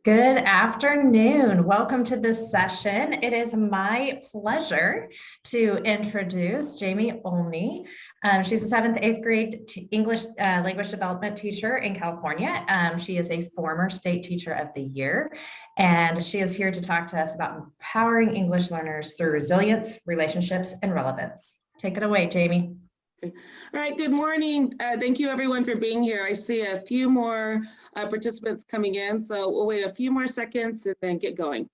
Good afternoon. Welcome to this session. It is my pleasure to introduce Jamey Olney. She's a seventh, eighth grade English language development teacher in California. She is a former state teacher of the year, and she is here to talk to us about empowering English learners through resilience, relationships, and relevance. Take it away, Jamey. All right, good morning. Thank you everyone for being here. I see a few more participants coming in, so we'll wait a few more seconds and then get going.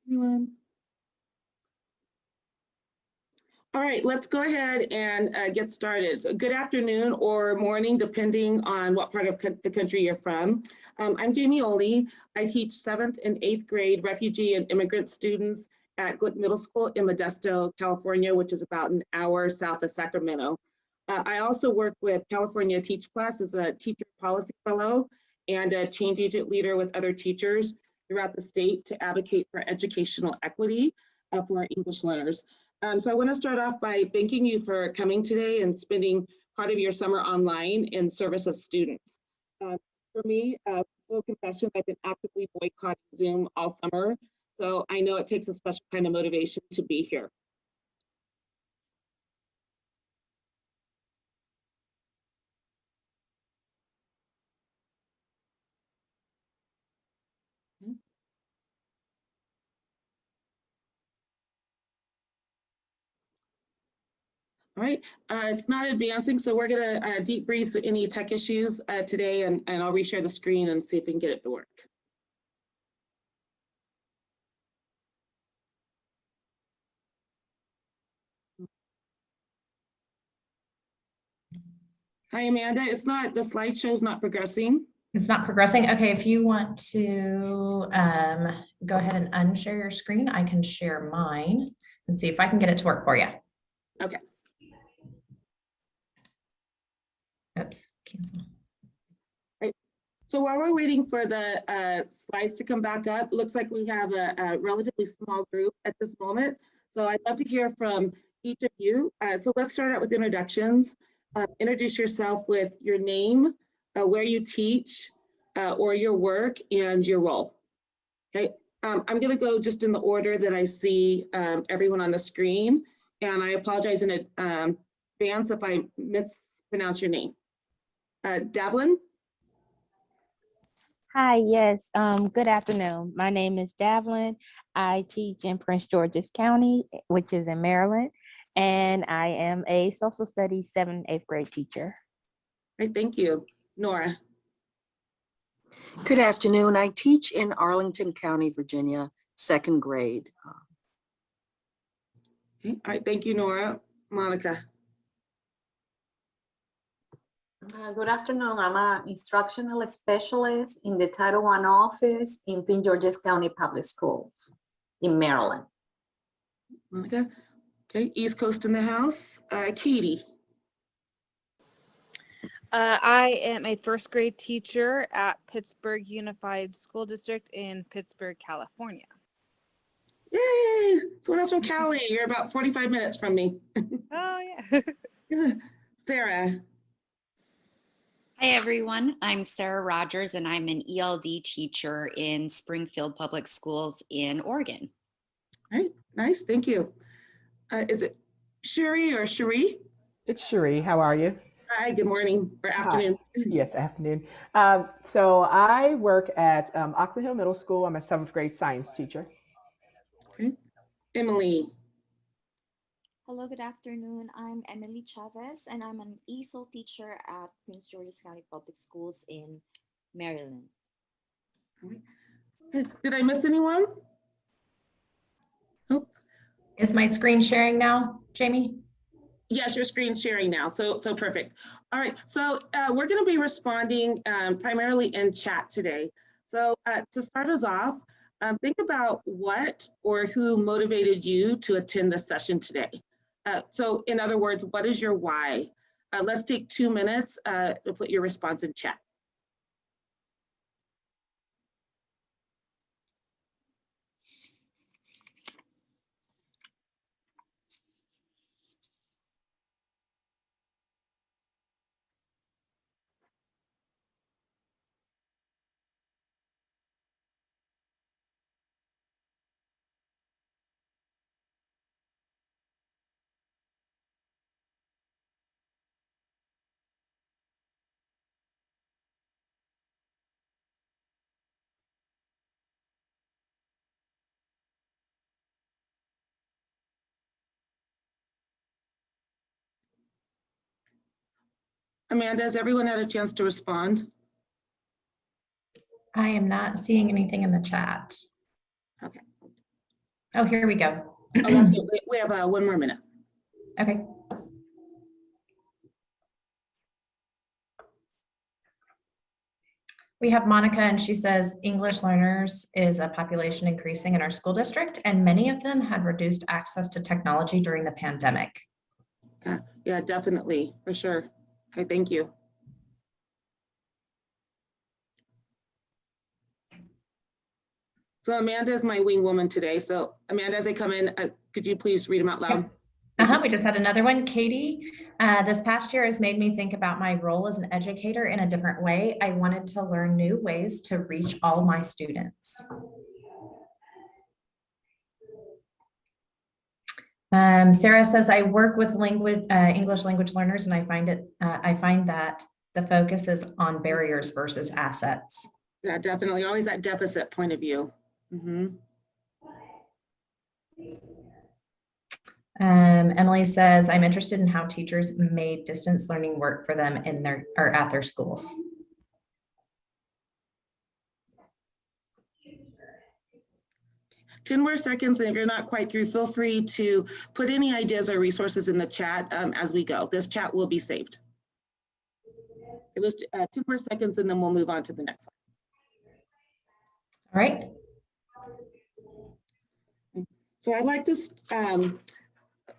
Anyone? All right, let's go ahead and get started. So good afternoon or morning, depending on what part of the country you're from. I'm Jamey Olney. I teach 7th and 8th grade refugee and immigrant students at Glick Middle School in Modesto, California, which is about an hour south of Sacramento. I also work with California Teach Plus as a teacher policy fellow and a change agent leader with other teachers throughout the state to advocate for educational equity for our English learners. So I want to start off by thanking you for coming today and spending part of your summer online in service of students. For me, full confession, I've been actively boycotting Zoom all summer, so I know it takes a special kind of motivation to be here. All right, it's not advancing, so we're gonna debrief any tech issues today, and I'll reshare the screen and see if we can get it to work. Hi, Amanda, the slideshow's not progressing. It's not progressing. Okay, if you want to go ahead and unshare your screen, I can share mine and see if I can get it to work for you. Okay. Oops, cancel. Right. So while we're waiting for the slides to come back up, looks like we have a relatively small group at this moment. So I'd love to hear from each of you. So let's start out with introductions. Introduce yourself with your name, where you teach, or your work, and your role. Okay, I'm going to go just in the order that I see everyone on the screen, and I apologize in advance if I mispronounce your name. Davlin? Hi, yes. Good afternoon. My name is Davlin. I teach in Prince George's County, which is in Maryland, and I am a social studies 7th, 8th grade teacher. Right, thank you. Nora? Good afternoon. I teach in Arlington County, Virginia, 2nd grade. Okay. All right, thank you, Nora. Monica? Good afternoon. I'm an instructional specialist in the Title I office in Prince George's County Public Schools in Maryland. Monica? Okay, East Coast in the house. Katie? I am a 1st grade teacher at Pittsburgh Unified School District in Pittsburgh, California. Yay! Someone else from Cali. You're about 45 minutes from me. Oh, yeah. Yeah. Sarah? Hi, everyone. I'm Sarah Rogers, and I'm an ELD teacher in Springfield Public Schools in Oregon. All right, nice. Thank you. Is it Sherry or Cherie? It's Cherie. How are you? Hi, good morning or afternoon. Hi. Yes, afternoon. So I work at Oxon Hill Middle School. I'm a 7th grade science teacher. Okay. Emily? Hello, good afternoon. I'm Emily Chavez, and I'm an ESOL teacher at Prince George's County Public Schools in Maryland. Did I miss anyone? Nope. Is my screen sharing now, Jamey? Yes, your screen's sharing now, so perfect. All right, so we're going to be responding primarily in chat today. So to start us off, think about what or who motivated you to attend this session today. So in other words, what is your why? Let's take 2 minutes to put your response in chat. Amanda, has everyone had a chance to respond? I am not seeing anything in the chat. Okay. Oh, here we go. Oh, that's good. We have 1 more minute. Okay. We have Monica, and she says English learners is a population increasing in our school district, and many of them had reduced access to technology during the pandemic. Yeah, definitely, for sure. Okay, thank you. So Amanda is my wing woman today. So Amanda, as I come in, could you please read them out loud? We just had another one. Katie, this past year has made me think about my role as an educator in a different way. I wanted to learn new ways to reach all my students. Sarah says, I work with English language learners, and I find that the focus is on barriers versus assets. Yeah, definitely. Always that deficit point of view. Emily says, I'm interested in how teachers made distance learning work for them at their schools. Ten more seconds, and if you're not quite through, feel free to put any ideas or resources in the chat as we go. This chat will be saved. Okay, let's 2 more seconds, and then we'll move on to the next slide. All right. So I'd like to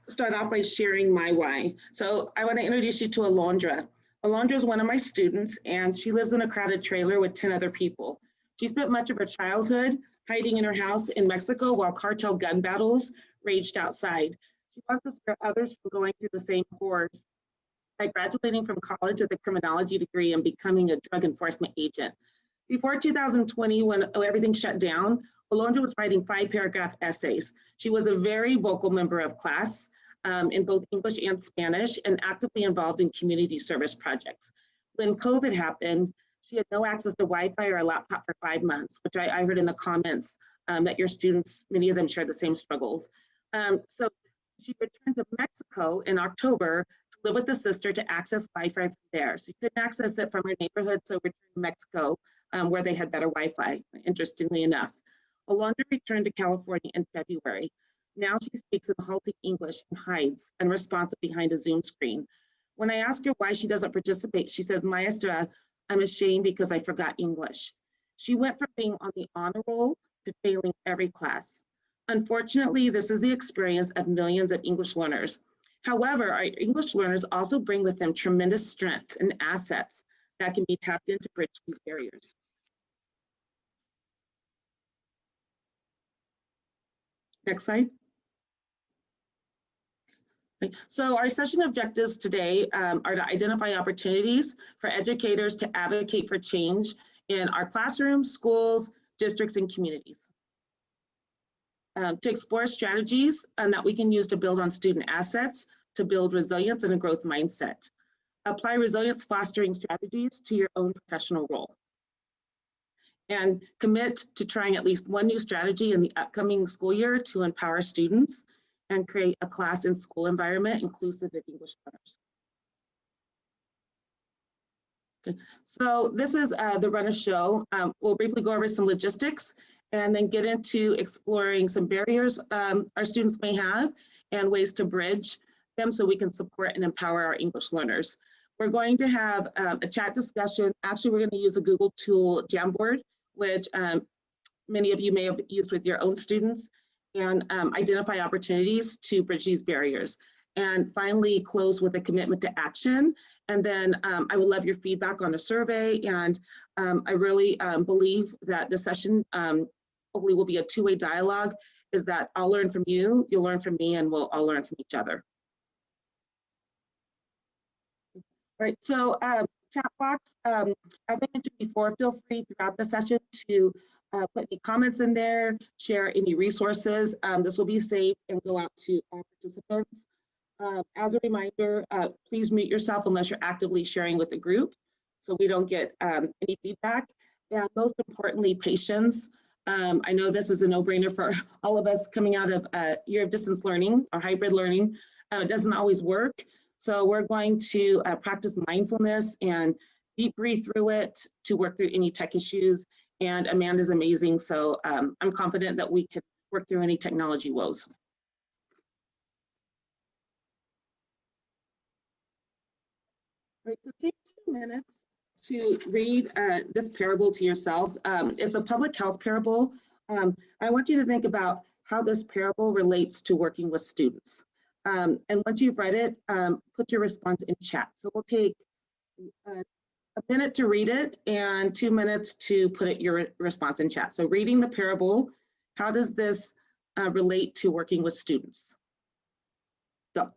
start off by sharing my why. So I want to introduce you to Alondra. Alondra is one of my students, and she lives in a crowded trailer with 10 other people. She spent much of her childhood hiding in her house in Mexico while cartel gun battles raged outside. She wants to spare others from going through the same horrors by graduating from college with a criminology degree and becoming a drug enforcement agent. Before 2020, when everything shut down, Alondra was writing 5-paragraph essays. She was a very vocal member of class in both English and Spanish, and actively involved in community service projects. When COVID happened, she had no access to Wi-Fi or a laptop for 5 months, which I heard in the comments that your students, many of them share the same struggles. So she returned to Mexico in October to live with a sister to access Wi-Fi there. So she couldn't access it from her neighborhood, so returned to Mexico where they had better Wi-Fi, interestingly enough. Alondra returned to California in February. Now she speaks in halting English and hides unresponsive behind a Zoom screen. When I ask her why she doesn't participate, she says, Maestra, I'm ashamed because I forgot English. She went from being on the honor roll to failing every class. Unfortunately, this is the experience of millions of English learners. However, our English learners also bring with them tremendous strengths and assets that can be tapped into bridge these barriers. Next slide. So our session objectives today are to identify opportunities for educators to advocate for change in our classrooms, schools, districts, and communities. To explore strategies that we can use to build on student assets, to build resilience and a growth mindset. Apply resilience fostering strategies to your own professional role. And commit to trying at least one new strategy in the upcoming school year to empower students and create a class and school environment inclusive of English learners. Okay. So this is the run of show. We'll briefly go over some logistics and then get into exploring some barriers our students may have and ways to bridge them so we can support and empower our English learners. We're going to have a chat discussion. Actually, we're going to use a Google tool, Jamboard, which many of you may have used with your own students, and identify opportunities to bridge these barriers. And finally, close with a commitment to action. And then I would love your feedback on a survey. And I really believe that the session hopefully will be a two-way dialogue, is that I'll learn from you, you'll learn from me, and we'll all learn from each other. All right, so chat box, as I mentioned before, feel free throughout the session to put any comments in there, share any resources. This will be saved and go out to all participants. As a reminder, please mute yourself unless you're actively sharing with the group so we don't get any feedback. And most importantly, patience. I know this is a no-brainer for all of us coming out of a year of distance learning or hybrid learning. It doesn't always work. So we're going to practice mindfulness and deep breathe through it to work through any tech issues. And Amanda's amazing, so I'm confident that we can work through any technology woes. All right, so take 2 minutes to read this parable to yourself. It's a public health parable. I want you to think about how this parable relates to working with students. And once you've read it, put your response in chat. So we'll take a minute to read it and 2 minutes to put your response in chat. So reading the parable, how does this relate to working with students? Go.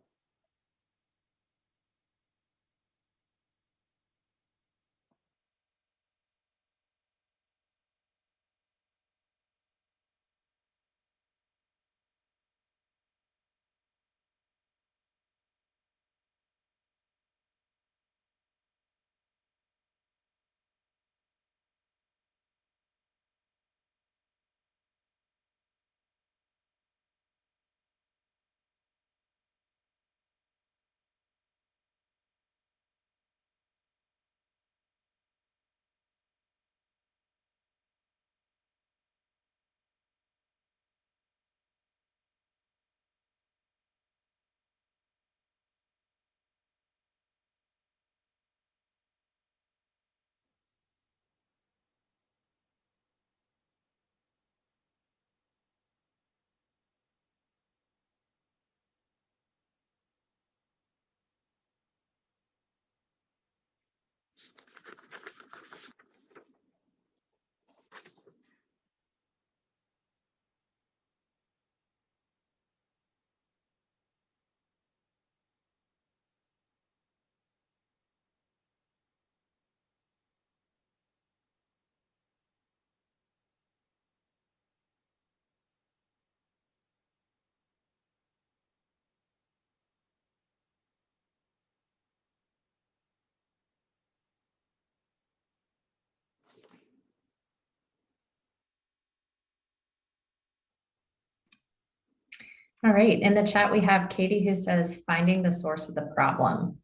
All right, in the chat, we have Katie who says, finding the source of the problem.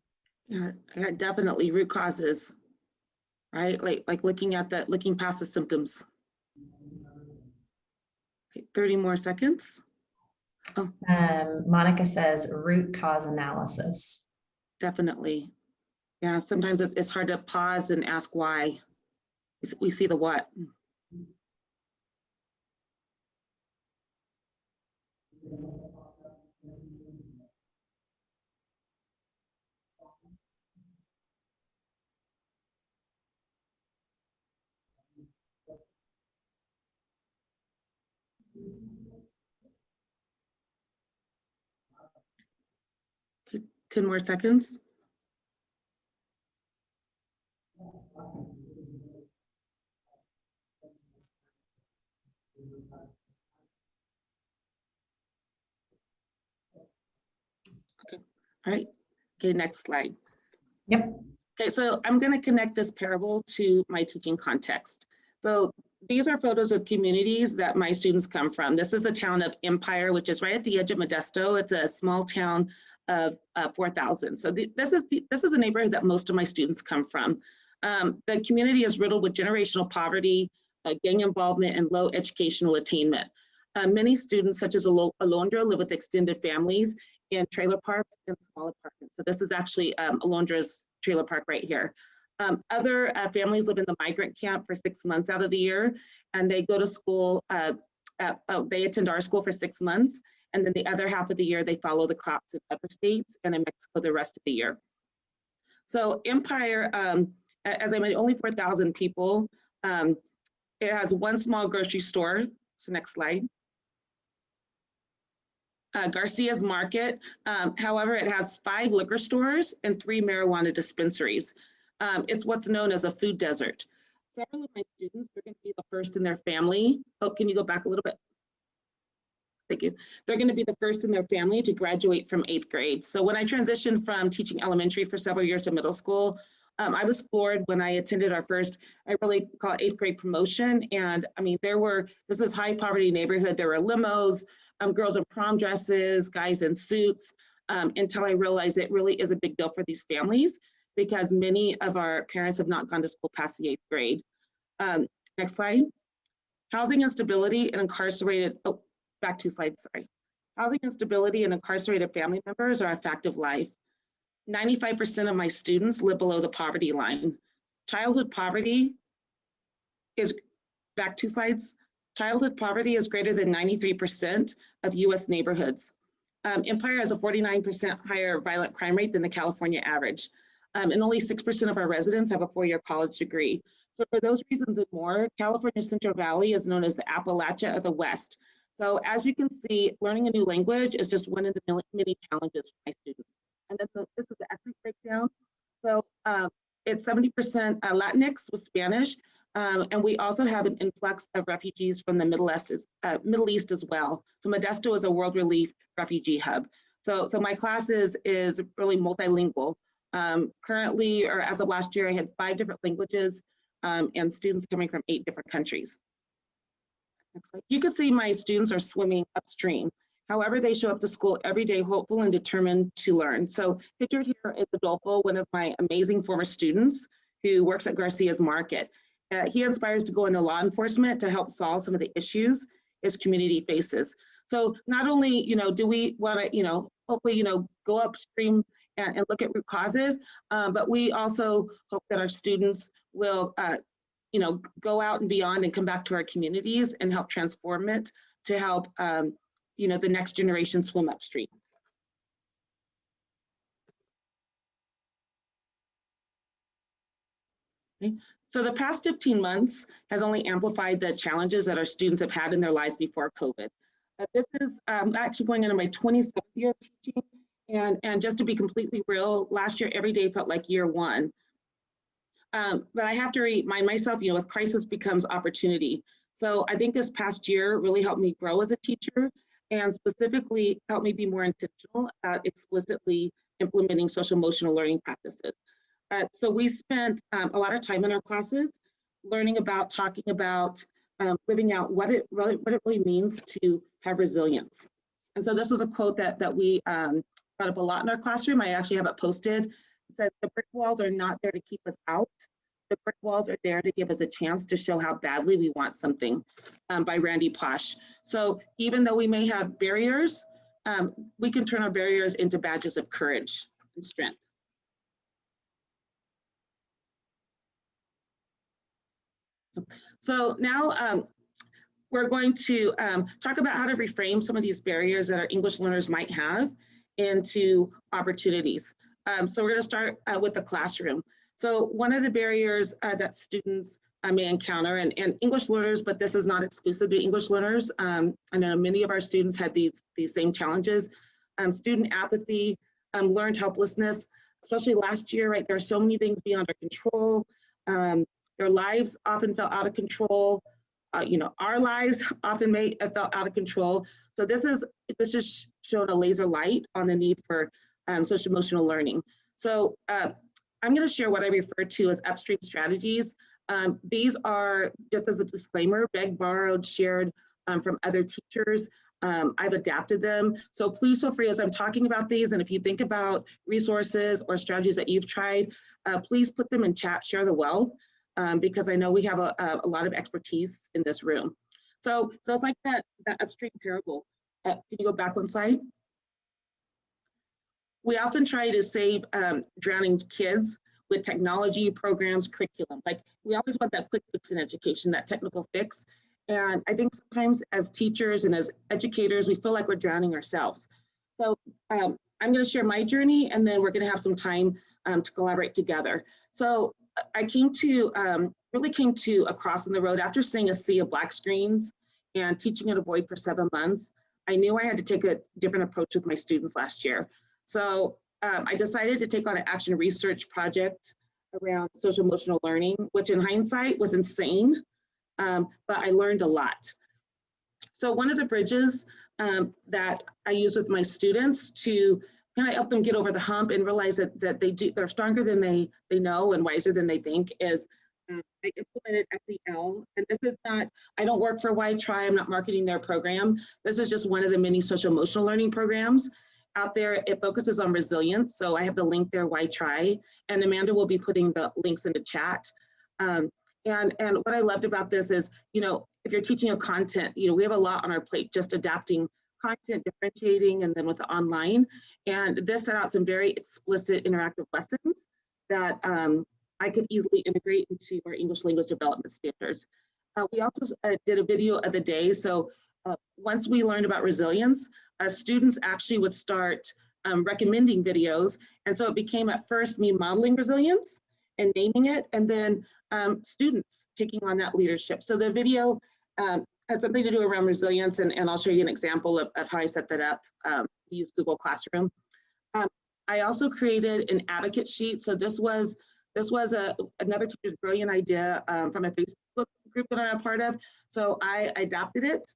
Yeah, definitely root causes, right? Like looking past the symptoms. Okay, 30 more seconds. Oh, Monica says root cause analysis. definitely. Yeah, sometimes it's hard to pause and ask why. We see the what. Okay, 10 more seconds. Okay, all right. Okay, next slide. Yep. Okay, so I'm going to connect this parable to my teaching context. So these are photos of communities that my students come from. This is the town of Empire, which is right at the edge of Modesto. It's a small town of 4,000. So this is a neighborhood that most of my students come from. The community is riddled with generational poverty, gang involvement, and low educational attainment. Many students, such as Alondra, live with extended families in trailer parks and small apartments. So this is actually Alondra's trailer park right here. Other families live in the migrant camp for 6 months out of the year, and they go to school, they attend our school for 6 months, and then the other half of the year, they follow the crops in other states and in Mexico the rest of the year. So Empire, as I mentioned, only 4,000 people. It has one small grocery store. So next slide. Garcia's Market. However, it has 5 liquor stores and 3 marijuana dispensaries. It's what's known as a food desert. Several of my students are going to be the first in their family. Oh, can you go back a little bit? Thank you. They're going to be the first in their family to graduate from 8th grade. So when I transitioned from teaching elementary for several years to middle school, I was floored when I attended our first, I really call it 8th grade promotion. And I mean, this is high poverty neighborhood. There were limos, girls in prom dresses, guys in suits. until I realized it really is a big deal for these families because many of our parents have not gone to school past the 8th grade. Next slide. Housing instability and incarcerated, oh, back 2 slides, sorry. Housing instability and incarcerated family members are a fact of life. 95% of my students live below the poverty line. Childhood poverty is, back 2 slides. Childhood poverty is greater than 93% of US neighborhoods. Empire has a 49% higher violent crime rate than the California average. And only 6% of our residents have a 4-year college degree. So for those reasons and more, California Central Valley is known as the Appalachia of the West. So as you can see, learning a new language is just one of the many challenges for my students. And then this is the ethnic breakdown. So it's 70% Latinx with Spanish. And we also have an influx of refugees from the Middle East as well. So Modesto is a world relief refugee hub. So my class is really multilingual. Currently, or as of last year, I had 5 different languages and students coming from 8 different countries. Next slide. You can see my students are swimming upstream. However, they show up to school every day hopeful and determined to learn. So pictured here is Adolfo, one of my amazing former students who works at Garcia's Market. He aspires to go into law enforcement to help solve some of the issues his community faces. So not only, do we want to, hopefully, go upstream and look at root causes, but we also hope that our students will, go out and beyond and come back to our communities and help transform it to help, the next generation swim upstream. Okay. So the past 15 months has only amplified the challenges that our students have had in their lives before COVID. This is actually going into my 27th year of teaching. And just to be completely real, last year, every day felt like year 1. But I have to remind myself, with crisis becomes opportunity. So I think this past year really helped me grow as a teacher and specifically helped me be more intentional about explicitly implementing social emotional learning practices. So we spent a lot of time in our classes learning about, talking about, living out what it really means to have resilience. And so this was a quote that we brought up a lot in our classroom. I actually have it posted. It says, "The brick walls are not there to keep us out. The brick walls are there to give us a chance to show how badly we want something," by Randy Posh. So even though we may have barriers, we can turn our barriers into badges of courage and strength. So now we're going to talk about how to reframe some of these barriers that our English learners might have into opportunities. So we're going to start with the classroom. So one of the barriers that students may encounter, and English learners, but this is not exclusive to English learners. I know many of our students had these same challenges. Student apathy, learned helplessness, especially last year, right? There are so many things beyond our control. Their lives often felt out of control. Our lives often have felt out of control. So this just showed a laser light on the need for social emotional learning. So I'm going to share what I refer to as upstream strategies. These are, just as a disclaimer, begged, borrowed, shared from other teachers. I've adapted them. So please feel free as I'm talking about these. And if you think about resources or strategies that you've tried, please put them in chat, share the wealth. Because I know we have a lot of expertise in this room. So it's like that upstream parable. Can you go back 1 slide? We often try to save drowning kids with technology, programs, curriculum. Like we always want that quick fix in education, that technical fix. And I think sometimes as teachers and as educators, we feel like we're drowning ourselves. So I'm going to share my journey and then we're going to have some time to collaborate together. So I really came to a cross in the road after seeing a sea of black screens and teaching at a void for 7 months. I knew I had to take a different approach with my students last year. So I decided to take on an action research project around social emotional learning, which in hindsight was insane, but I learned a lot. So one of the bridges that I use with my students to kind of help them get over the hump and realize that they're stronger than they know and wiser than they think is I implemented SEL. And this is not, I don't work for Why Try, I'm not marketing their program. This is just one of the many social emotional learning programs. out there. It focuses on resilience. So I have the link there, Why Try? And Amanda will be putting the links in the chat. And what I loved about this is, if you're teaching a content, we have a lot on our plate, just adapting content, differentiating, and then with the online. And this set out some very explicit interactive lessons that I could easily integrate into our English language development standards. We also did a video of the day. So once we learned about resilience, students actually would start recommending videos. And so it became at first me modeling resilience and naming it, and then students taking on that leadership. So the video had something to do around resilience, and I'll show you an example of how I set that up. We use Google Classroom. I also created an advocate sheet. So this was another teacher's brilliant idea from a Facebook group that I'm a part of. So I adopted it.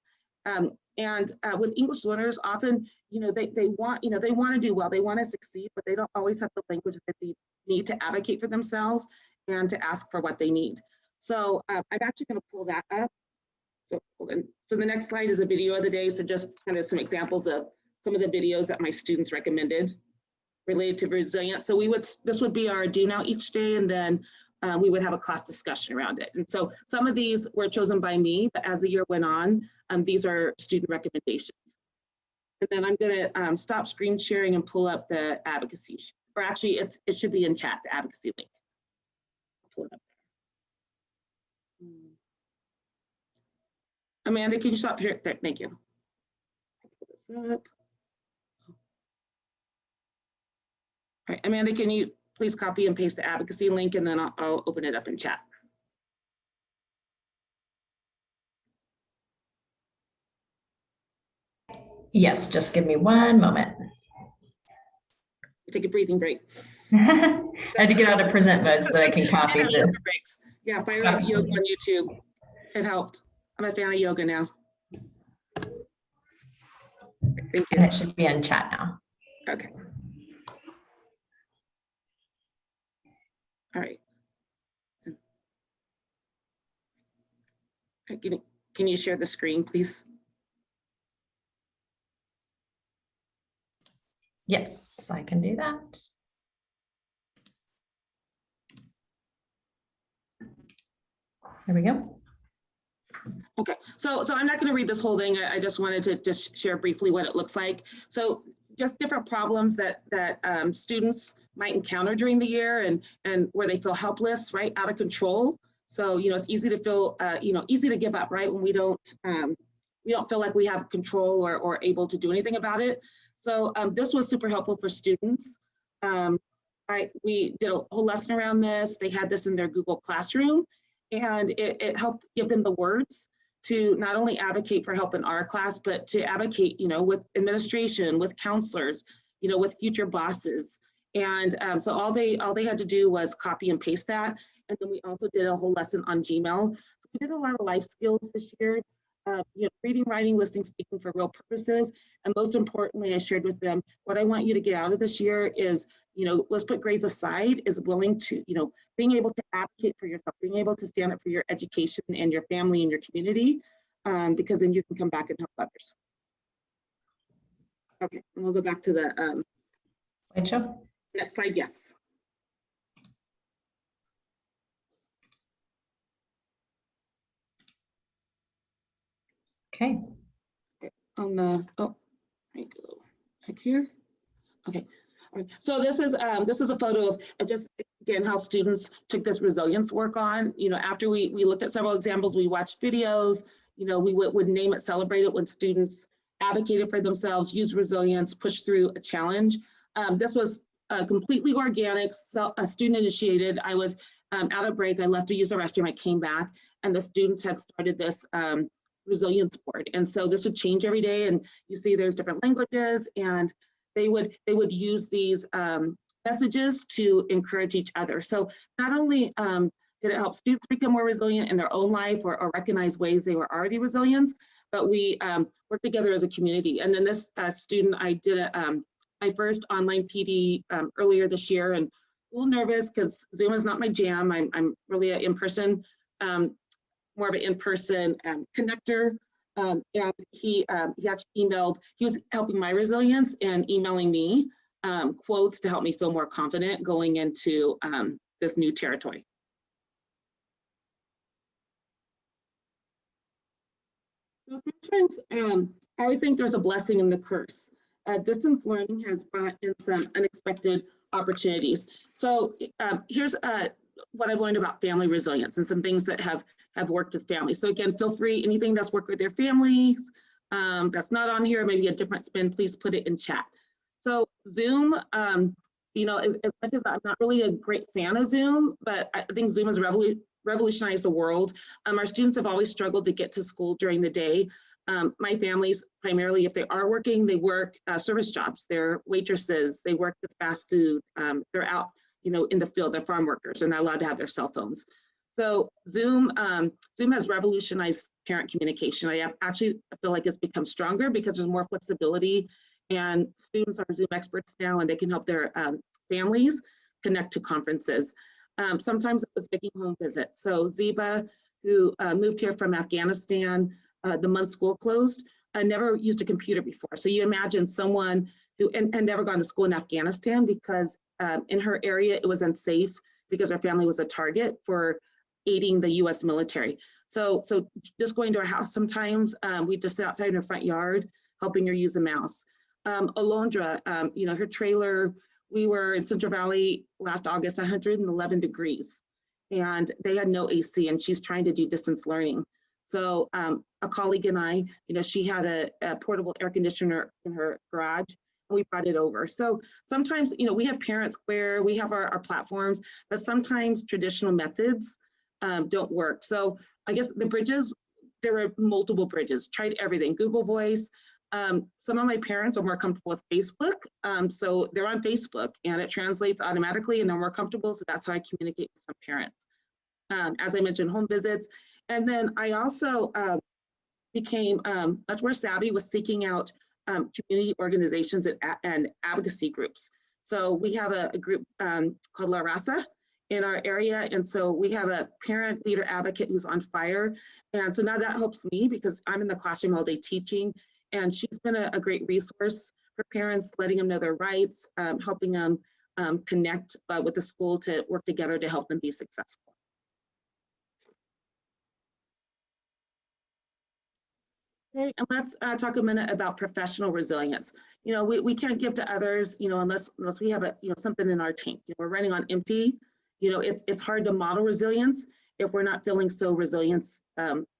With English learners, often, they want to do well, they want to succeed, but they don't always have the language that they need to advocate for themselves and to ask for what they need. So I'm actually going to pull that up. So the next slide is a video of the day. So just kind of some examples of some of the videos that my students recommended related to resilience. So this would be our do now each day, and then we would have a class discussion around it. And so some of these were chosen by me, but as the year went on, these are student recommendations. And then I'm going to stop screen sharing and pull up the advocacy, or actually it should be in chat, the advocacy link. Pull it up there. Amanda, can you stop here? There, thank you. Pull this up. All right, Amanda, can you please copy and paste the advocacy link, and then I'll open it up in chat. Yes, just give me one moment. Take a breathing break. I had to get out of present mode so that I can copy the breaks. Yeah, fire up yoga on YouTube. It helped. I'm a fan of yoga now. Thank you. And it should be in chat now. Okay. All right. Can you share the screen, please? Yes, I can do that. There we go. Okay, so I'm not going to read this whole thing. I just wanted to just share briefly what it looks like. So just different problems that students might encounter during the year, and where they feel helpless, right, out of control. So it's easy to feel easy to give up, right, when we don't feel like we have control or able to do anything about it. So this was super helpful for students. We did a whole lesson around this. They had this in their Google Classroom, and it helped give them the words to not only advocate for help in our class, but to advocate, with administration, with counselors, with future bosses. And so all they had to do was copy and paste that. And then we also did a whole lesson on Gmail. So we did a lot of life skills this year, reading, writing, listening, speaking for real purposes. And most importantly, I shared with them, what I want you to get out of this year is, let's put grades aside, is willing to, being able to advocate for yourself, being able to stand up for your education and your family and your community, because then you can come back and help others. Okay, and we'll go back to the Slideshow. Next slide, yes. Okay. On the, oh, I go back here. Okay. All right. So this is a photo of just, again, how students took this resilience work on. After we looked at several examples, we watched videos, we would name it, celebrate it when students advocated for themselves, used resilience, pushed through a challenge. This was completely organic, student initiated. I was out of break. I left to use the restroom. I came back, and the students had started this resilience board. And so this would change every day. And you see there's different languages, and they would use these messages to encourage each other. So not only did it help students become more resilient in their own life or recognize ways they were already resilient, but we worked together as a community. And then this student, I did my first online PD earlier this year, and a little nervous because Zoom is not my jam. I'm really an in-person, more of an in-person connector. And he actually emailed, he was helping my resilience and emailing me quotes to help me feel more confident going into this new territory. So sometimes I would think there's a blessing in the curse. Distance learning has brought in some unexpected opportunities. So here's what I've learned about family resilience and some things that have worked with families. So again, feel free, anything that's worked with their families, that's not on here, maybe a different spin, please put it in chat. So Zoom, you know, as much as I'm not really a great fan of Zoom, but I think Zoom has revolutionized the world. Our students have always struggled to get to school during the day. My families, primarily, if they are working, they work service jobs. They're waitresses, they work with fast food, they're out, you know, in the field, they're farm workers, they're not allowed to have their cell phones. So Zoom has revolutionized parent communication. I actually feel like it's become stronger because there's more flexibility, and students are Zoom experts now, and they can help their families connect to conferences. Sometimes it was making home visits. So Ziba, who moved here from Afghanistan the month school closed, never used a computer before. So you imagine someone who, and never gone to school in Afghanistan because in her area it was unsafe because her family was a target for aiding the US military. So just going to her house sometimes, we just sit outside in her front yard, helping her use a mouse. Alondra, you know, her trailer, we were in Central Valley last August, 111 degrees, and they had no AC, and she's trying to do distance learning. So a colleague and I, you know, she had a portable air conditioner in her garage, and we brought it over. So sometimes, you know, we have Parent Square, we have our platforms, but sometimes traditional methods don't work. So I guess the bridges, there were multiple bridges, tried everything, Google Voice. Some of my parents are more comfortable with Facebook. So they're on Facebook and it translates automatically and they're more comfortable. So that's how I communicate with some parents. As I mentioned, home visits. And then I also became much more savvy with seeking out community organizations and advocacy groups. So we have a group called La Raza in our area. And so we have a parent leader advocate who's on fire. And so now that helps me because I'm in the classroom all day teaching. And she's been a great resource for parents, letting them know their rights, helping them connect with the school to work together to help them be successful. Okay, and let's talk a minute about professional resilience. You know, we can't give to others, you know, unless we have a, you know, something in our tank. You know, we're running on empty. You know, it's hard to model resilience if we're not feeling so resilient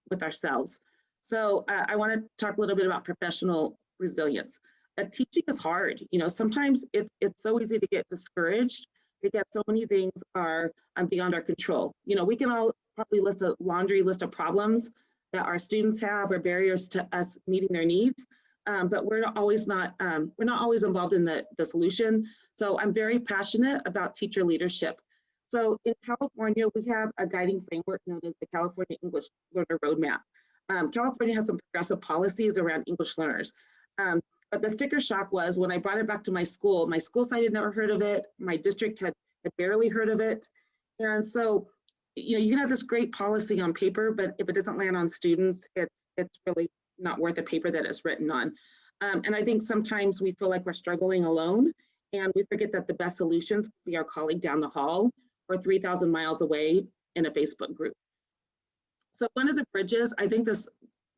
with ourselves. So I want to talk a little bit about professional resilience. Teaching is hard. You know, sometimes it's so easy to get discouraged because so many things are beyond our control. You know, we can all probably list a laundry list of problems that our students have or barriers to us meeting their needs, but we're not always involved in the solution. So I'm very passionate about teacher leadership. So in California, we have a guiding framework known as the California English Learner Roadmap. California has some progressive policies around English learners. But the sticker shock was when I brought it back to my school site had never heard of it. My district had barely heard of it. And so, you know, you can have this great policy on paper, but if it doesn't land on students, it's really not worth the paper that it's written on. And I think sometimes we feel like we're struggling alone and we forget that the best solutions can be our colleague down the hall or 3,000 miles away in a Facebook group. So one of the bridges, I think this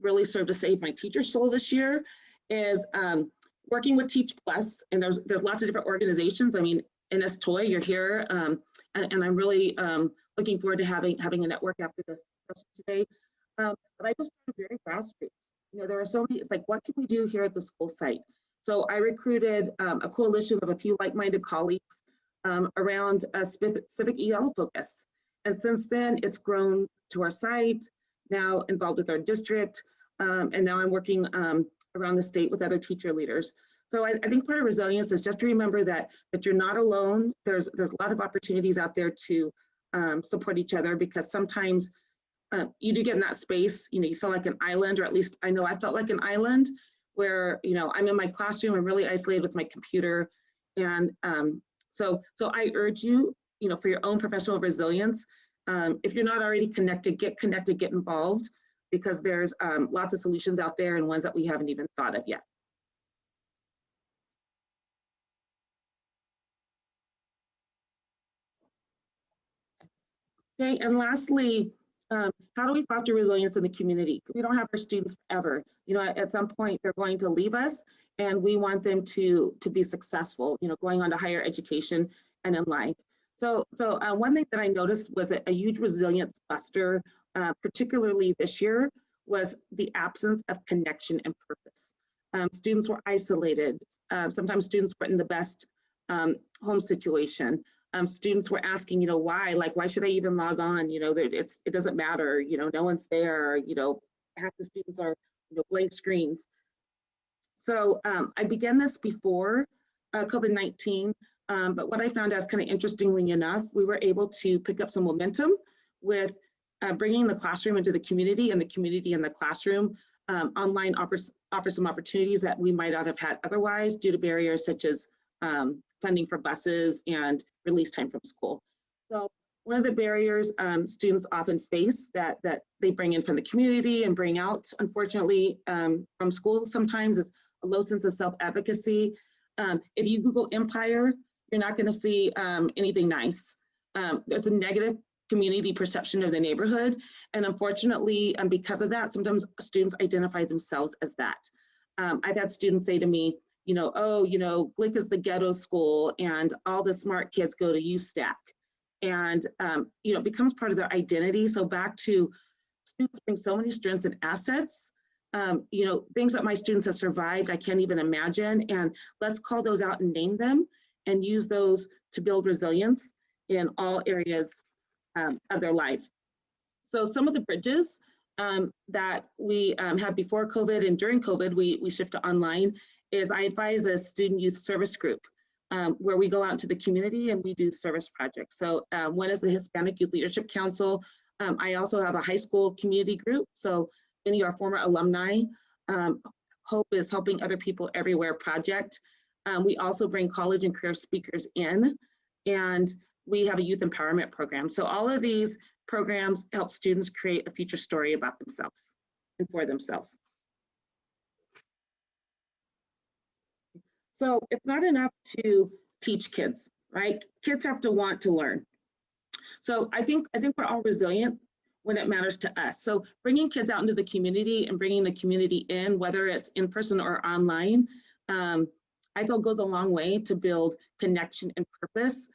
really served to save my teacher soul this year, is working with Teach Plus, and there's lots of different organizations. I mean, NS Toy, you're here, and I'm really looking forward to having a network after this session today. But I just started very grassroots. You know, there are so many. It's like, what can we do here at the school site? So I recruited a coalition of a few like-minded colleagues around a civic EL focus, and since then it's grown to our site. Now involved with our district, and now I'm working around the state with other teacher leaders. So I think part of resilience is just to remember that you're not alone. There's a lot of opportunities out there to support each other, because sometimes you do get in that space, you know, you feel like an island, or at least I know I felt like an island, where, you know, I'm in my classroom, I'm really isolated with my computer. And so I urge you, you know, for your own professional resilience, if you're not already connected, get involved, because there's lots of solutions out there and ones that we haven't even thought of yet. Okay, and lastly, how do we foster resilience in the community? We don't have our students forever. You know, at some point they're going to leave us, and we want them to be successful, you know, going on to higher education and in life. So one thing that I noticed was a huge resilience buster, particularly this year, was the absence of connection and purpose. Students were isolated. Sometimes students were in the best home situation. Students were asking, you know, why should I even log on? You know, it doesn't matter, you know, no one's there, you know, half the students are, you know, blank screens. So I began this before COVID-19, but what I found out, kind of interestingly enough, we were able to pick up some momentum with bringing the classroom into the community, and the community in the classroom. Online offers some opportunities that we might not have had otherwise due to barriers such as funding for buses and release time from school. So one of the barriers students often face that they bring in from the community and bring out, unfortunately, from school sometimes, is a low sense of self-advocacy. If you Google Empire, you're not going to see anything nice. There's a negative community perception of the neighborhood. And unfortunately, because of that, sometimes students identify themselves as that. I've had students say to me, you know, oh, you know, Glick is the ghetto school and all the smart kids go to UStack. And, you know, it becomes part of their identity. So back to students bring so many strengths and assets, you know, things that my students have survived, I can't even imagine. And let's call those out and name them and use those to build resilience in all areas of their life. So some of the bridges that we had before COVID and during COVID, we shifted to online, is I advise a student youth service group where we go out into the community and we do service projects. So one is the Hispanic Youth Leadership Council. I also have a high school community group. So many of our former alumni. Hope is Helping Other People Everywhere project. We also bring college and career speakers in, and we have a youth empowerment program. So all of these programs help students create a future story about themselves and for themselves. So it's not enough to teach kids, right? Kids have to want to learn. So I think we're all resilient when it matters to us. So bringing kids out into the community and bringing the community in, whether it's in person or online, I feel goes a long way to build connection and purpose,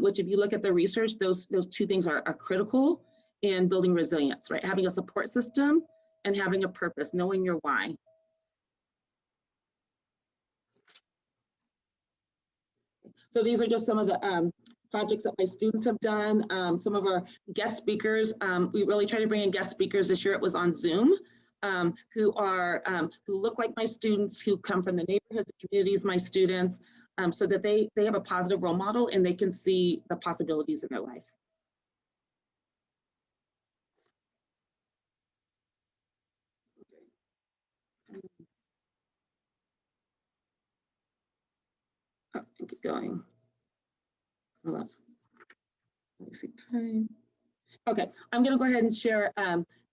which if you look at the research, those two things are critical in building resilience, right? Having a support system and having a purpose, knowing your why. So these are just some of the projects that my students have done. Some of our guest speakers, we really try to bring in guest speakers. This year it was on Zoom, who look like my students, who come from the neighborhoods and communities, my students, so that they have a positive role model and they can see the possibilities in their life. Oh, and keep going. Hold on. Let me see time. Okay, I'm going to go ahead and share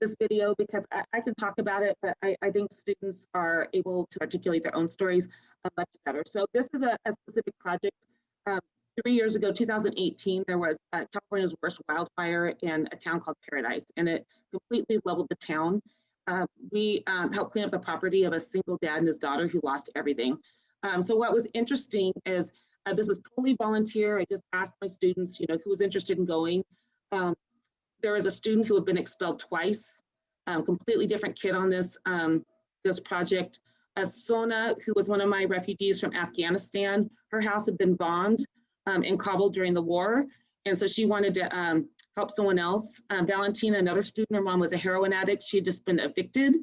this video because I can talk about it, but I think students are able to articulate their own stories much better. So this is a specific project. 3 years ago, 2018, there was California's worst wildfire in a town called Paradise, and it completely leveled the town. We helped clean up the property of a single dad and his daughter who lost everything. So what was interesting is this is totally volunteer. I just asked my students, you know, who was interested in going. There was a student who had been expelled twice, completely different kid on this project. Sona, who was one of my refugees from Afghanistan, her house had been bombed in Kabul during the war. And so she wanted to help someone else. Valentina, another student, her mom was a heroin addict. She had just been evicted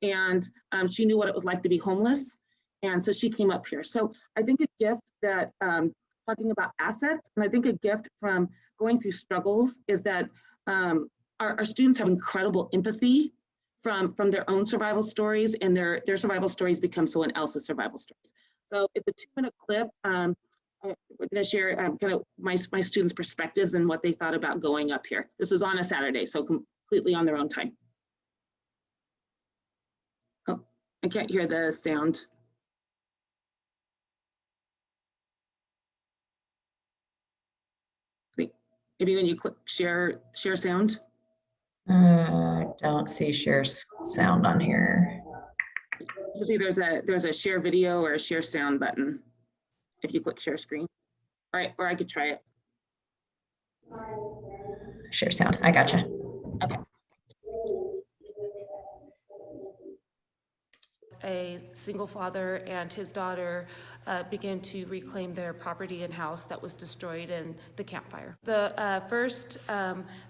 and she knew what it was like to be homeless. And so she came up here. So I think a gift that, talking about assets, and I think a gift from going through struggles is that our students have incredible empathy from their own survival stories, and their survival stories become someone else's survival stories. So it's a 2-minute clip. I'm going to share kind of my students' perspectives and what they thought about going up here. This is on a Saturday, so completely on their own time. I can't hear the sound. Maybe when you click share sound. Don't see share sound on here. Usually there's a share video or a share sound button if you click share screen. All right, or I could try it. Share sound. I gotcha. Okay. A single father and his daughter began to reclaim their property and house that was destroyed in the campfire. The first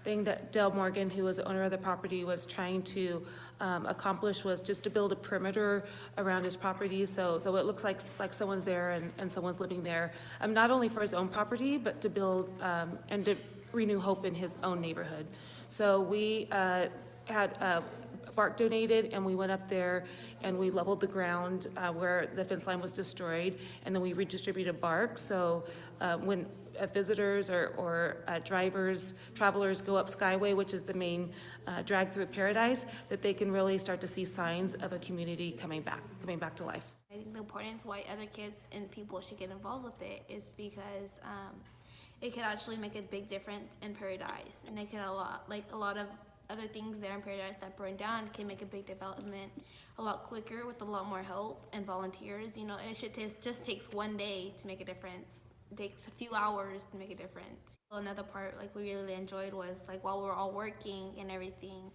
thing that Dale Morgan, who was the owner of the property, was trying to accomplish was just to build a perimeter around his property, so it looks like someone's there and someone's living there, not only for his own property, but to build and to renew hope in his own neighborhood. So we had bark donated, and we went up there and we leveled the ground where the fence line was destroyed, and then we redistributed bark. So when visitors or travelers go up Skyway, which is the main drag through paradise, that they can really start to see signs of a community coming back to life. I think the importance why other kids and people should get involved with it is because it could actually make a big difference in paradise, and it could a lot of other things there in paradise that burned down can make a big development a lot quicker with a lot more help and volunteers. You know, it just takes one day to make a difference. It takes a few hours to make a difference. Another part like we really enjoyed was like while we were all working and everything,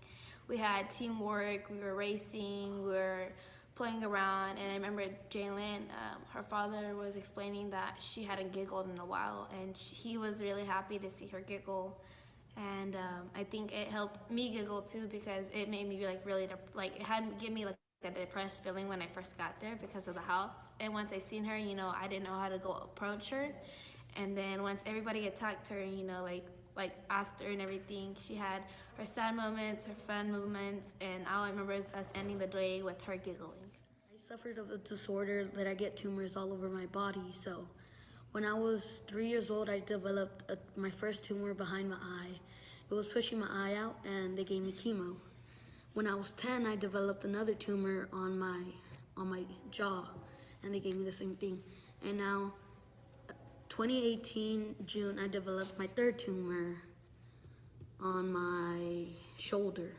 we had teamwork, we were racing, we were playing around, and I remember Jalen, her father was explaining that she hadn't giggled in a while, and he was really happy to see her giggle. And I think it helped me giggle too, because it made me like really it hadn't given me like a depressed feeling when I first got there because of the house. And once I seen her, you know, I didn't know how to go approach her. And then once everybody attacked her, you know, like asked her and everything, she had her sad moments, her fun moments, and all I remember is us ending the day with her giggling. I suffered of a disorder that I get tumors all over my body, so when I was 3 years old, I developed my first tumor behind my eye. It was pushing my eye out, and they gave me chemo. When I was 10, I developed another tumor on my jaw, and they gave me the same thing. And now, 2018 June, I developed my third tumor on my shoulder.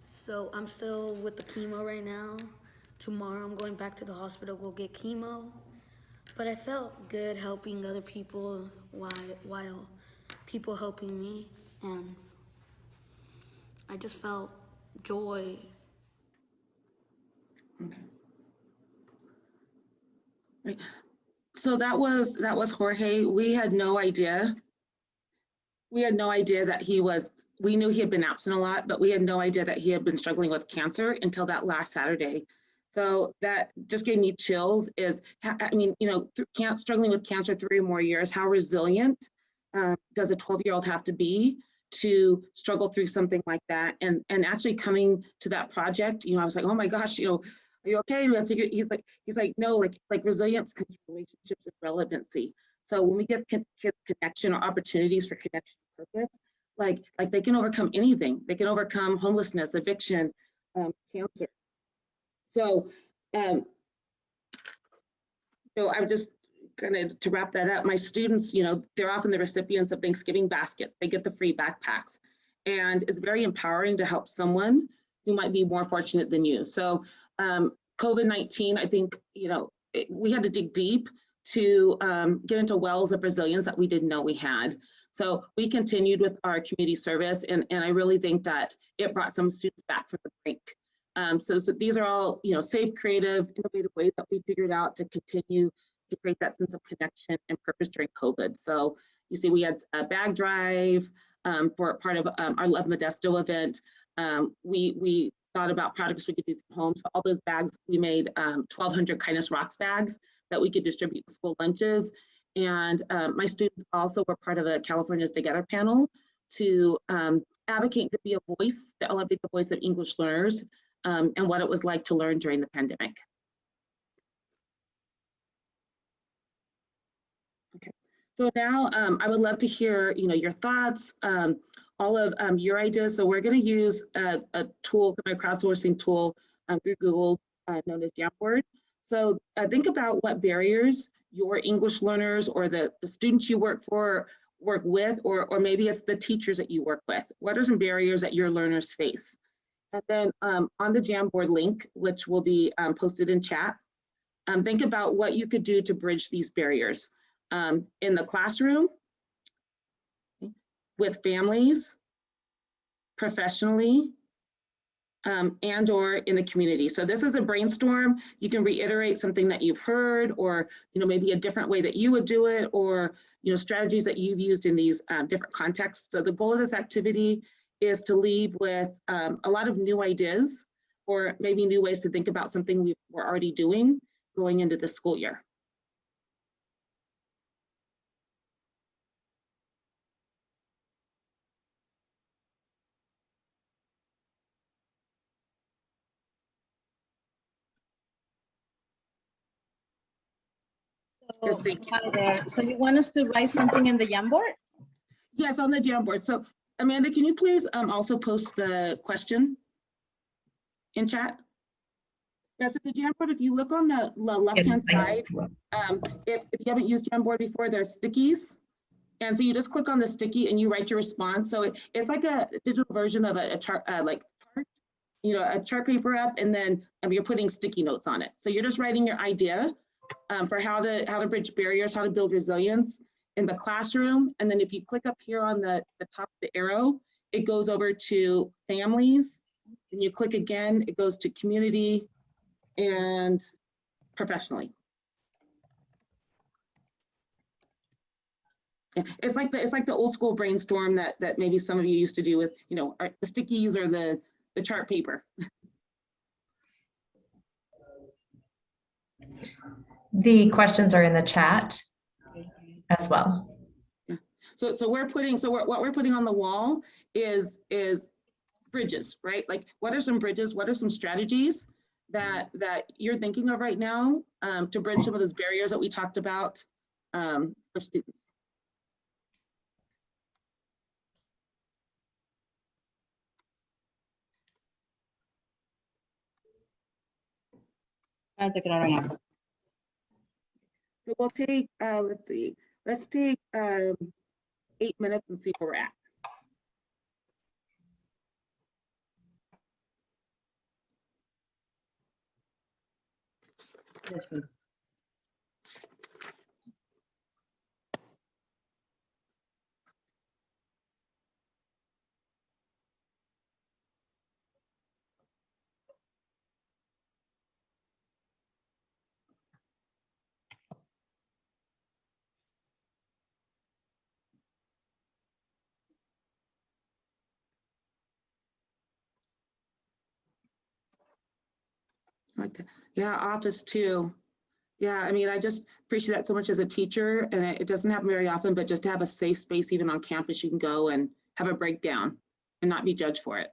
So I'm still with the chemo right now. Tomorrow, I'm going back to the hospital to go get chemo. But I felt good helping other people while people helping me, and I just felt joy. Okay. Right. So that was Jorge. We had no idea. We had no idea that we knew he had been absent a lot, but we had no idea that he had been struggling with cancer until that last Saturday. So that just gave me chills. I mean, you know, struggling with cancer 3 or more years, how resilient does a 12-year-old have to be to struggle through something like that? And actually coming to that project, you know, I was like, oh my gosh, you know, are you okay? He's like, no, like resilience comes from relationships and relevancy. So when we give kids connection or opportunities for connection and purpose, like they can overcome anything. They can overcome homelessness, eviction, cancer. So, I'm just to wrap that up, my students, you know, they're often the recipients of Thanksgiving baskets. They get the free backpacks, and it's very empowering to help someone who might be more fortunate than you. So COVID-19, I think, you know, we had to dig deep to get into wells of resilience that we didn't know we had. So we continued with our community service, and I really think that it brought some students back from the brink. So these are all, you know, safe, creative, innovative ways that we figured out to continue to create that sense of connection and purpose during COVID. So you see, we had a bag drive for part of our Love Modesto event. We thought about projects we could do from home. So all those bags, we made 1,200 Kindness Rocks bags that we could distribute to school lunches. And my students also were part of a California's Together panel to advocate to be a voice, to elevate the voice of English learners, and what it was like to learn during the pandemic. Okay, so now I would love to hear, you know, your thoughts all of your ideas. So we're going to use a tool, a crowdsourcing tool through Google known as Jamboard. So think about what barriers your English learners or the students you work with, or maybe it's the teachers that you work with. What are some barriers that your learners face? And then on the Jamboard link, which will be posted in chat, think about what you could do to bridge these barriers in the classroom, with families, professionally, and or in the community. So this is a brainstorm. You can reiterate something that you've heard, or maybe a different way that you would do it, or strategies that you've used in these different contexts. So the goal of this activity is to leave with a lot of new ideas, or maybe new ways to think about something we're already doing going into the school year. So, hi there. So you want us to write something in the Jamboard? Yes, on the Jamboard. So Amanda, can you please also post the question in chat? Yes, at the Jamboard, if you look on the left-hand side, if you haven't used Jamboard before, there's stickies. And so you just click on the sticky and you write your response. So it's like a digital version of a chart, like a chart paper up, and then you're putting sticky notes on it. So you're just writing your idea for how to bridge barriers, how to build resilience in the classroom. And then if you click up here on the top of the arrow, it goes over to families. And you click again, it goes to community and professionally. Yeah, it's like the old school brainstorm that maybe some of you used to do with the stickies or the chart paper. The questions are in the chat as well. Yeah. So what we're putting on the wall is bridges, right? Like, what are some bridges? What are some strategies that you're thinking of right now to bridge some of those barriers that we talked about for students? So we'll take, let's take 8 minutes and see where we're at. Yes, please. Okay. Yeah, office too. Yeah, I mean, I just appreciate that so much as a teacher, and it doesn't happen very often, but just to have a safe space, even on campus, you can go and have a breakdown and not be judged for it.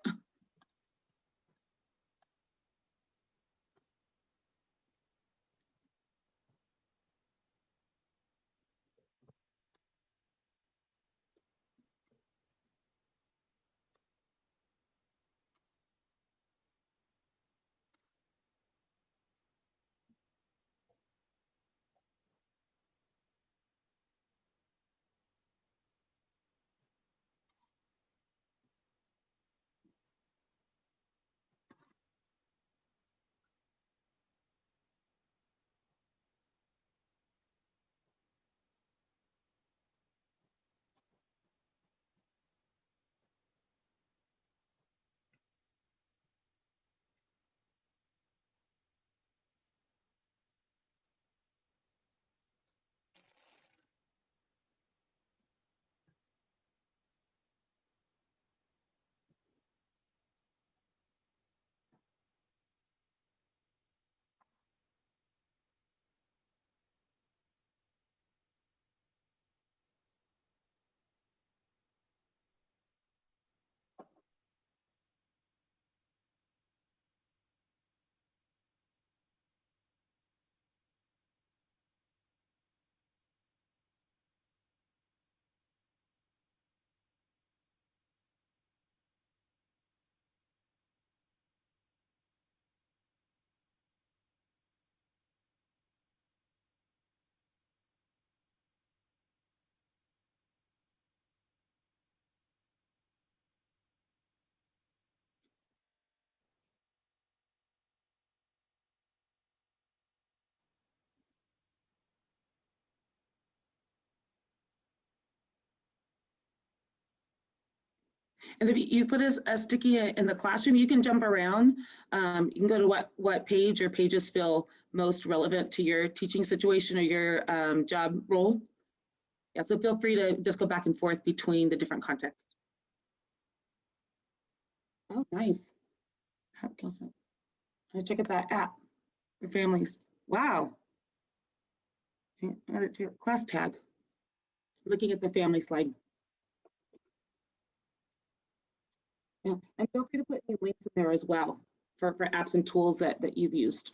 And if you put a sticky in the classroom, you can jump around. You can go to what page or pages feel most relevant to your teaching situation or your job role. Yeah, so feel free to just go back and forth between the different contexts. Oh, nice. Check out that app for families. Wow. Okay, another class tag. Looking at the family slide. Yeah, and feel free to put any links in there as well for apps and tools that you've used.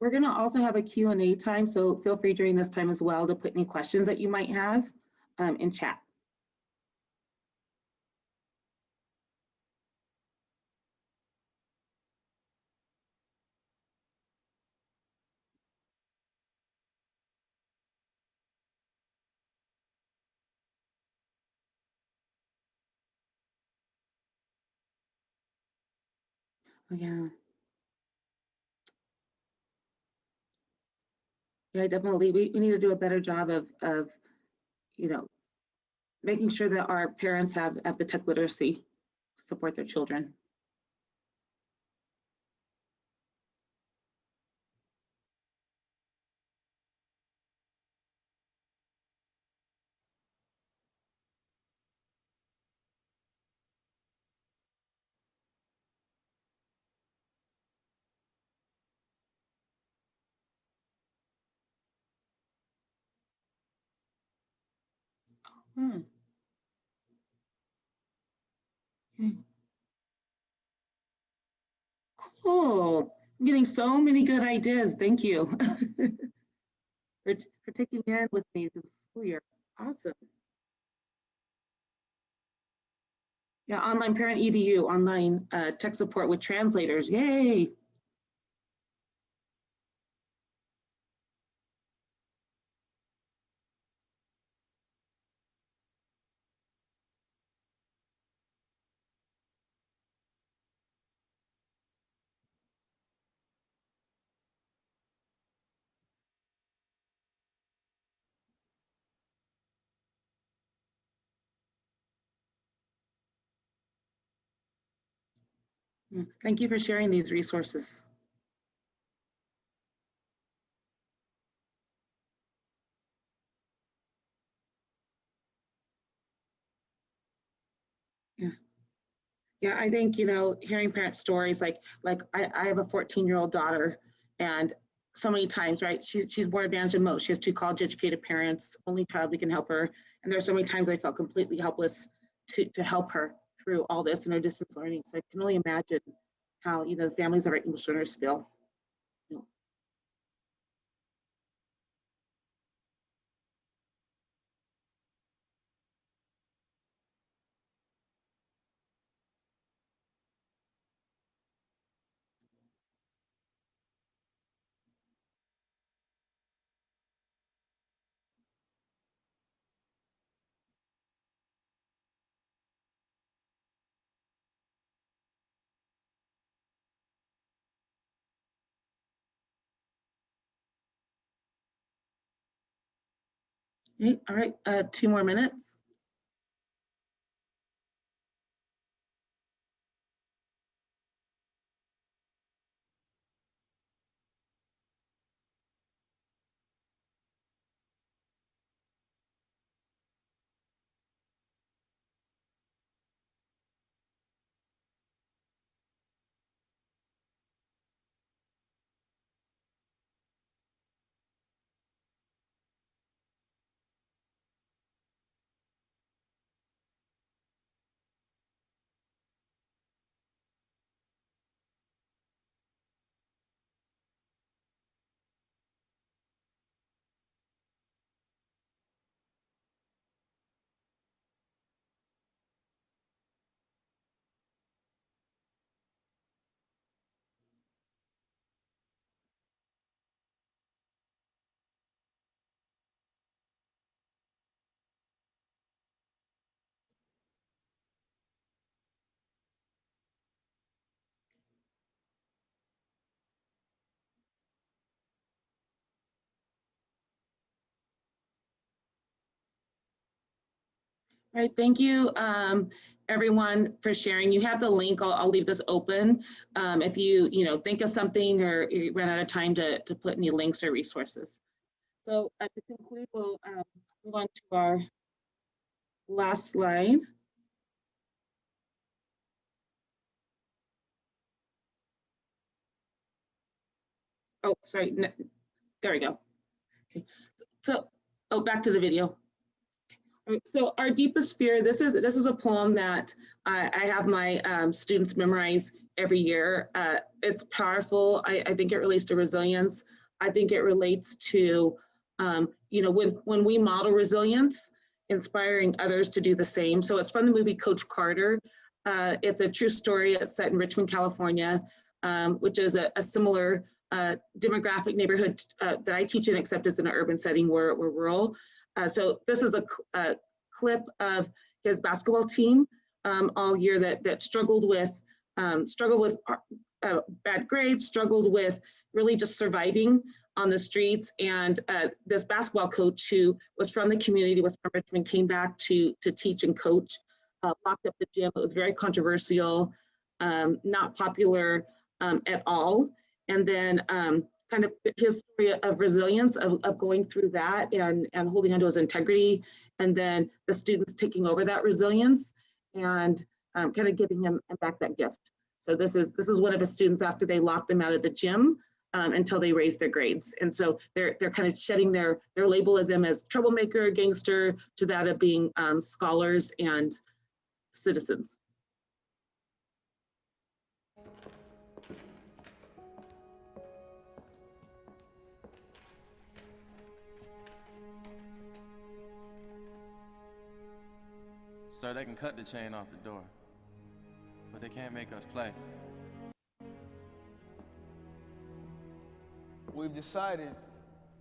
We're going to also have a Q&A time, so feel free during this time as well to put any questions that you might have in chat. Oh, yeah. Yeah, definitely. We need to do a better job of making sure that our parents have the tech literacy to support their children. Hmm. Okay. Cool. I'm getting so many good ideas. Thank you for taking in with me this school year. Awesome. Yeah, online parent EDU, online tech support with translators. Yay. Thank you for sharing these resources. Yeah. Yeah, I think, hearing parent stories like I have a 14-year-old daughter, and so many times, right? She's more advantaged than most. She has two college-educated parents, only child we can help her. And there's so many times I felt completely helpless to help her through all this in her distance learning. So I can only imagine how, the families of our English learners feel. Okay, all right, 2 more minutes. All right, thank you, everyone, for sharing. You have the link. I'll leave this open. If you think of something or you run out of time to put any links or resources. So to conclude, we'll move on to our last slide. Oh, sorry. There we go. Okay. So, back to the video. So our deepest fear, this is a poem that I have my students memorize every year. It's powerful. I think it relates to resilience. I think it relates to, when we model resilience, inspiring others to do the same. So it's from the movie Coach Carter. It's a true story. It's set in Richmond, California, which is a similar demographic neighborhood that I teach in, except it's in an urban setting. We're rural. So this is a clip of his basketball team all year that struggled with bad grades, struggled with really just surviving on the streets. And this basketball coach, who was from the community, was from Richmond, came back to teach and coach, locked up the gym. It was very controversial, not popular at all. And then kind of his story of resilience, of going through that and holding onto his integrity, and then the students taking over that resilience and kind of giving him back that gift. So this is one of his students after they locked them out of the gym until they raised their grades. And so they're kind of shedding their label of them as troublemaker, gangster, to that of being scholars and citizens. Sir, they can cut the chain off the door, but they can't make us play. We've decided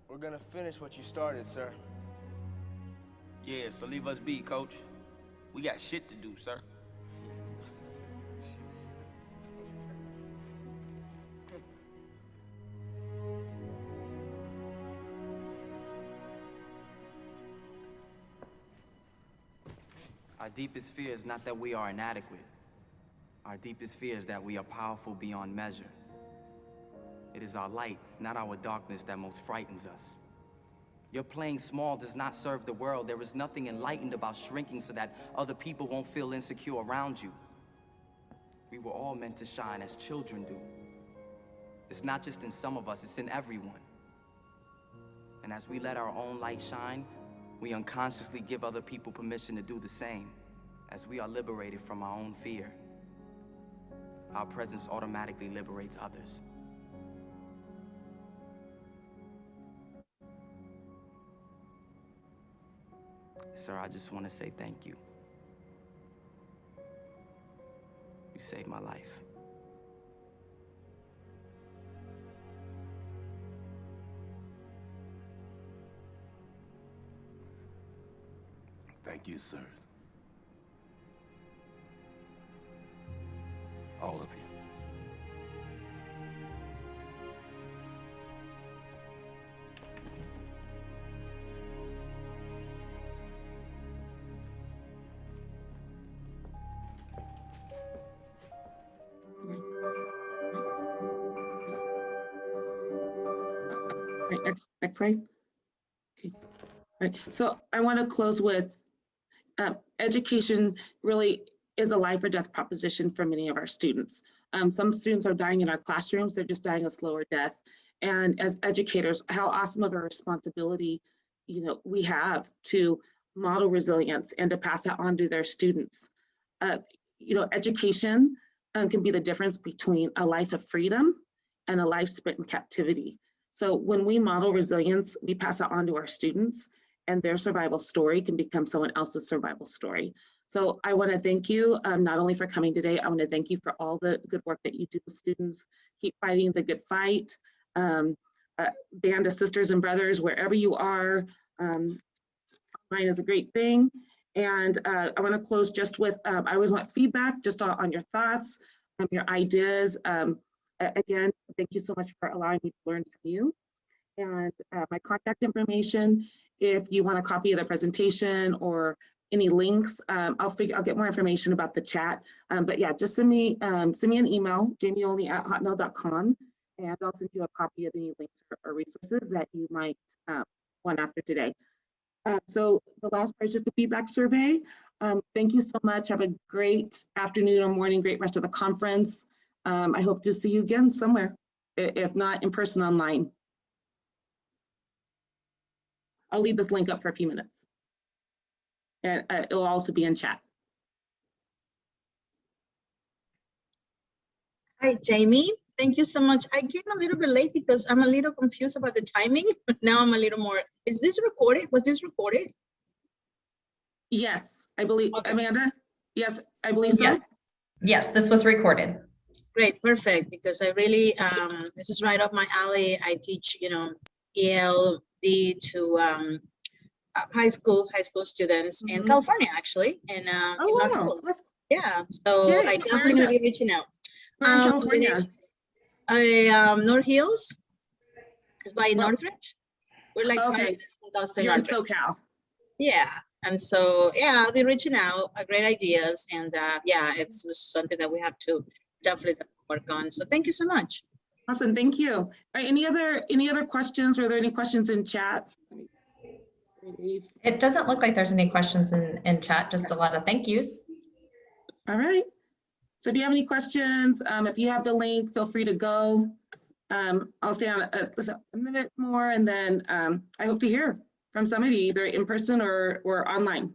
we're gonna finish what you started, sir. Yeah, so leave us be, coach. We got shit to do, sir. Our deepest fear is not that we are inadequate. Our deepest fear is that we are powerful beyond measure. It is our light, not our darkness, that most frightens us. Your playing small does not serve the world. There is nothing enlightened about shrinking so that other people won't feel insecure around you. We were all meant to shine as children do. It's not just in some of us, it's in everyone. And as we let our own light shine, we unconsciously give other people permission to do the same. As we are liberated from our own fear, our presence automatically liberates others. Sir, I just want to say thank you. You saved my life. Thank you, sirs. All of you. Right, next slide. Okay. Right. So I want to close with education really is a life or death proposition for many of our students. Some students are dying in our classrooms, they're just dying a slower death. And as educators, how awesome of a responsibility, we have to model resilience and to pass that on to their students. Education can be the difference between a life of freedom and a life spent in captivity. So when we model resilience, we pass that on to our students, and their survival story can become someone else's survival story. So I want to thank you not only for coming today, I want to thank you for all the good work that you do with students. Keep fighting the good fight. Band of sisters and brothers, wherever you are, online is a great thing. And I want to close just with, I always want feedback just on your thoughts, your ideas. Again, thank you so much for allowing me to learn from you. And my contact information, if you want a copy of the presentation or any links, I'll get more information about the chat. But yeah, just send me an email, jameyolney@hotmail.com, and I'll send you a copy of any links or resources that you might want after today. So the last part is just the feedback survey. Thank you so much. Have a great afternoon or morning, great rest of the conference. I hope to see you again somewhere, if not in person, online. I'll leave this link up for a few minutes. And it will also be in chat. Hi, Jamey. Thank you so much. I came a little bit late because I'm a little confused about the timing. Now I'm a little more. Is this recorded? Was this recorded? Yes, I believe, okay. Amanda? Yes, I believe so. Yes, this was recorded. Great, perfect, because I really, this is right up my alley. I teach, ELD to high school students in California, actually, and North Hills. Yeah, so Yay, I definitely gonna be reaching out. California. North Hills is by Northridge. We're like 5 okay. minutes from Dustin. You're in SoCal. Yeah, and so yeah, I'll be reaching out. Great ideas, and yeah, it's something that we have to definitely work on. So thank you so much. Awesome, thank you. All right, any other questions? Were there any questions in chat? It doesn't look like there's any questions in chat, just a lot of thank yous. All right. So if you have any questions, if you have the link, feel free to go. I'll stay on a minute more, and then I hope to hear from some of you either in person or online.